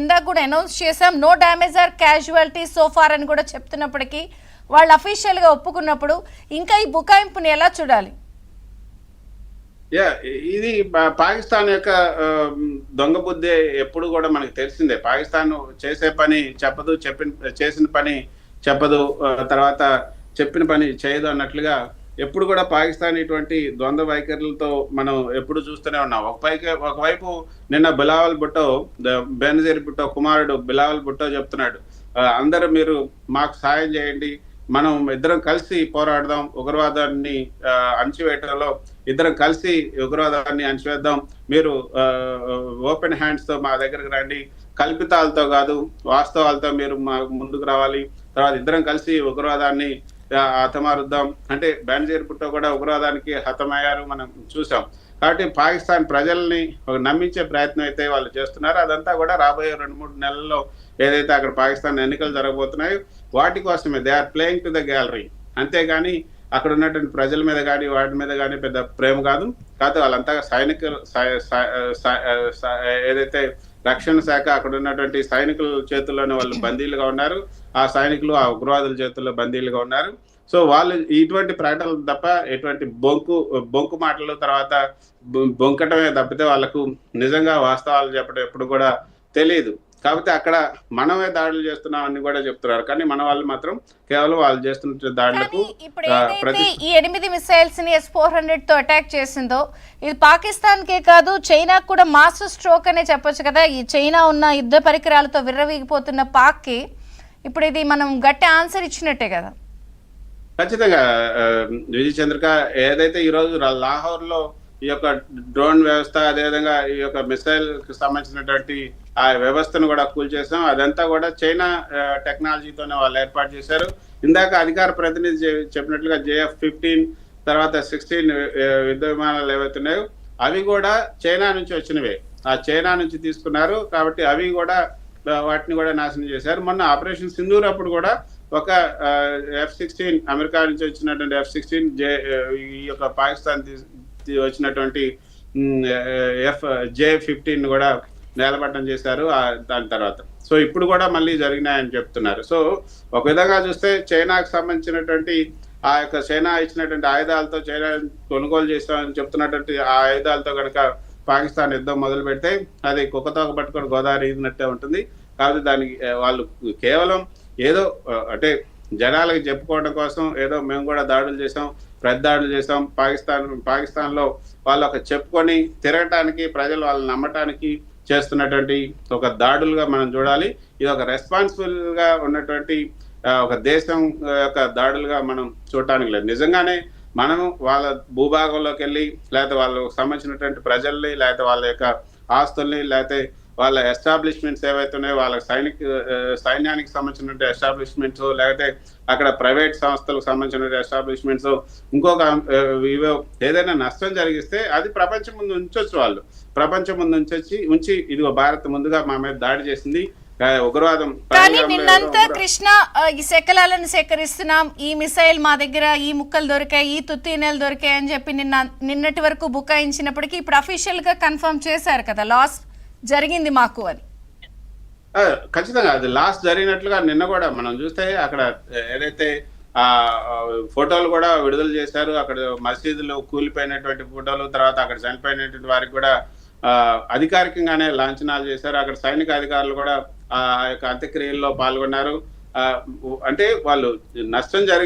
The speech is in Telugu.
ఇందాక కూడా అనౌన్స్ చేసాం no damage or casualty so far అని కూడా చెప్తున్నప్పటికీ వాళ్ళు అఫీషియల్ గా ఒప్పుకున్నప్పుడు ఇంకా ఈ బుకాయింపుని ఎలా చూడాలి? ఇది పాకిస్తాన్ యొక్క దొంగ బుద్ధి ఎప్పుడు కూడా మనకు తెలిసిందే. పాకిస్తాన్ చేసే పని చెప్పదు, చేసిన పని చెప్పదు, తర్వాత చెప్పిన పని చేయదు అన్నట్లుగా ఎప్పుడు కూడా పాకిస్తాన్ ఇటువంటి ద్వంద్వ వైఖరులతో మనం ఎప్పుడు చూస్తూనే ఉన్నాం. ఒకవైపు నిన్న బిలావల్ భుట్టో, బెనజీర్ భుట్టో కుమారుడు బిలావల్ భుట్టో చెప్తున్నాడు, అందరూ మీరు మాకు సాయం చేయండి, మనం ఇద్దరం కలిసి పోరాడదాం, ఉగ్రవాదాన్ని అణచివేయటంలో ఇద్దరం కలిసి ఉగ్రవాదాన్ని అణచివేద్దాం, మీరు ఓపెన్ హ్యాండ్స్ తో మా దగ్గరకు రండి, కల్పితాలతో కాదు వాస్తవాలతో మీరు మా ముందుకు రావాలి, తర్వాత ఇద్దరం కలిసి ఉగ్రవాదాన్ని హతమారుద్దాం అంటే బెనజీర్ భుట్టో కూడా ఉగ్రవాదానికి హతమయ్యారు, మనం చూసాం. కాబట్టి పాకిస్తాన్ ప్రజల్ని నమ్మించే ప్రయత్నం అయితే వాళ్ళు చేస్తున్నారు. అదంతా కూడా రాబోయే 2-3 నెలల్లో ఏదైతే అక్కడ పాకిస్తాన్ ఎన్నికలు జరగబోతున్నాయో వాటి కోసమే they are playing to the gallery. అంతేగాని అక్కడ ఉన్నటువంటి ప్రజల మీద కానీ వాటి మీద కానీ పెద్ద ప్రేమ కాదు. కాదు వాళ్ళంతా సైనికులు, ఏదైతే రక్షణ శాఖ అక్కడ ఉన్నటువంటి సైనికుల చేతుల్లోనే వాళ్ళు బందీలుగా ఉన్నారు, ఆ సైనికులు ఆ ఉగ్రవాదుల చేతుల్లో బందీలుగా ఉన్నారు. సో వాళ్ళు ఇటువంటి ప్రకటనలు తప్ప ఎటువంటి బొంకు మాటలు తర్వాత బొంకటమే తప్పితే వాళ్ళకు నిజంగా వాస్తవాలు చెప్పడం ఎప్పుడు కూడా తెలియదు. కాబట్టి అక్కడ మనమే దాడులు చేస్తున్నామని కూడా చెప్తున్నారు, కానీ మన వాళ్ళు మాత్రం కేవలం వాళ్ళు చేస్తున్న దాడులకు ఈ 8 మిసైల్స్ ని S-400 తో అటాక్ చేసిందో ఇది పాకిస్తాన్ కే కాదు చైనాకు కూడా మాస్టర్ స్ట్రోక్ అనే చెప్పొచ్చు కదా. ఈ చైనా ఉన్న యుద్ధ పరికరాలతో విర్రవీగిపోతున్న పాక్ కి ఇప్పుడు ఇది మనం గట్టి ఆన్సర్ ఇచ్చినట్టే కదా. ఖచ్చితంగా విజయ చంద్రిక, ఏదైతే ఈరోజు లాహోర్ లో ఈ యొక్క డ్రోన్ వ్యవస్థ, అదేవిధంగా ఈ యొక్క మిసైల్ కి సంబంధించినటువంటి ఆ వ్యవస్థను కూడా కూల్చేసాం, అదంతా కూడా చైనా టెక్నాలజీతోనే వాళ్ళు ఏర్పాటు చేశారు. ఇందాక అధికార ప్రతినిధి చెప్పినట్లుగా JF-15 తర్వాత 16 యుద్ధ విమానాలు ఏవైతున్నాయో అవి కూడా చైనా నుంచి వచ్చినవే, ఆ చైనా నుంచి తీసుకున్నారు. కాబట్టి అవి కూడా వాటిని కూడా నాశనం చేశారు. మొన్న ఆపరేషన్ సింధూర్ అప్పుడు కూడా ఒక F-16 అమెరికా నుంచి వచ్చినటువంటి F-16 ఈ యొక్క పాకిస్తాన్ వచ్చినటువంటి J-15 కూడా నేలమట్టం చేశారు దాని తర్వాత. సో ఇప్పుడు కూడా మళ్ళీ జరిగినాయని చెప్తున్నారు. సో ఒక విధంగా చూస్తే చైనాకు సంబంధించినటువంటి ఆ యొక్క చైనా ఇచ్చినటువంటి ఆయుధాలతో, చైనా కొనుగోలు చేస్తామని చెప్తున్నటువంటి ఆ ఆయుధాలతో కనుక పాకిస్తాన్ యుద్ధం మొదలు పెడితే అది కుక్కతోక పట్టుకొని గోదావరి ఈదినట్టే ఉంటుంది. కాబట్టి దానికి వాళ్ళు కేవలం ఏదో అంటే జనాలకు చెప్పుకోవడం కోసం ఏదో మేము కూడా దాడులు చేసాం, పెద్ద దాడులు చేసాం, పాకిస్తాన్లో వాళ్ళు ఒక చెప్పుకొని తిరగటానికి, ప్రజలు వాళ్ళని నమ్మటానికి చేస్తున్నటువంటి ఒక దాడులుగా మనం చూడాలి. ఇది ఒక రెస్పాన్సిబుల్ గా ఉన్నటువంటి ఒక దేశం యొక్క దాడులుగా మనం చూడటానికి లేదు. నిజంగానే మనం వాళ్ళ భూభాగంలోకి వెళ్ళి లేకపోతే వాళ్ళకు సంబంధించినటువంటి ప్రజల్ని, లేకపోతే వాళ్ళ యొక్క ఆస్తుల్ని, లేకపోతే వాళ్ళ ఎస్టాబ్లిష్మెంట్స్ ఏవైతే ఉన్నాయో వాళ్ళ సైన్యానికి సంబంధించినటువంటి ఎస్టాబ్లిష్మెంట్స్, లేకపోతే అక్కడ ప్రైవేట్ సంస్థలకు సంబంధించిన ఎస్టాబ్లిష్మెంట్స్, ఇంకొక ఇవో ఏదైనా నష్టం జరిగిస్తే అది ప్రపంచం ముందు ఉంచొచ్చు, వాళ్ళు ప్రపంచం ముందు ఉంచి ఇదిగో భారత్ ముందుగా మా మీద దాడి చేసింది, ఉగ్రవాదం. కానీ నిన్నంతా కృష్ణ ఈ శకలాలను సేకరిస్తున్నాం, ఈ మిసైల్ మా దగ్గర ఈ ముక్కలు దొరికాయి, ఈ తుత్తీనెలు దొరికాయి అని చెప్పి నిన్నటి వరకు బుకాయించినప్పటికీ ఇప్పుడు అఫీషియల్ గా కన్ఫర్మ్ చేశారు కదా లాస్ జరిగింది మాకు అని. ఖచ్చితంగా అది లాస్ జరిగినట్లుగా నిన్న కూడా మనం చూస్తే అక్కడ ఏదైతే ఆ ఫోటోలు కూడా విడుదల చేశారు, అక్కడ మసీదులు కూలిపోయినటువంటి ఫోటోలు, తర్వాత అక్కడ చనిపోయినటువంటి వారికి కూడా అధికారికంగానే లాంఛనాలు చేశారు. అక్కడ సైనిక అధికారులు కూడా ఆ యొక్క అంత్యక్రియల్లో పాల్గొన్నారు. అంటే వాళ్ళు నష్టం జరిగి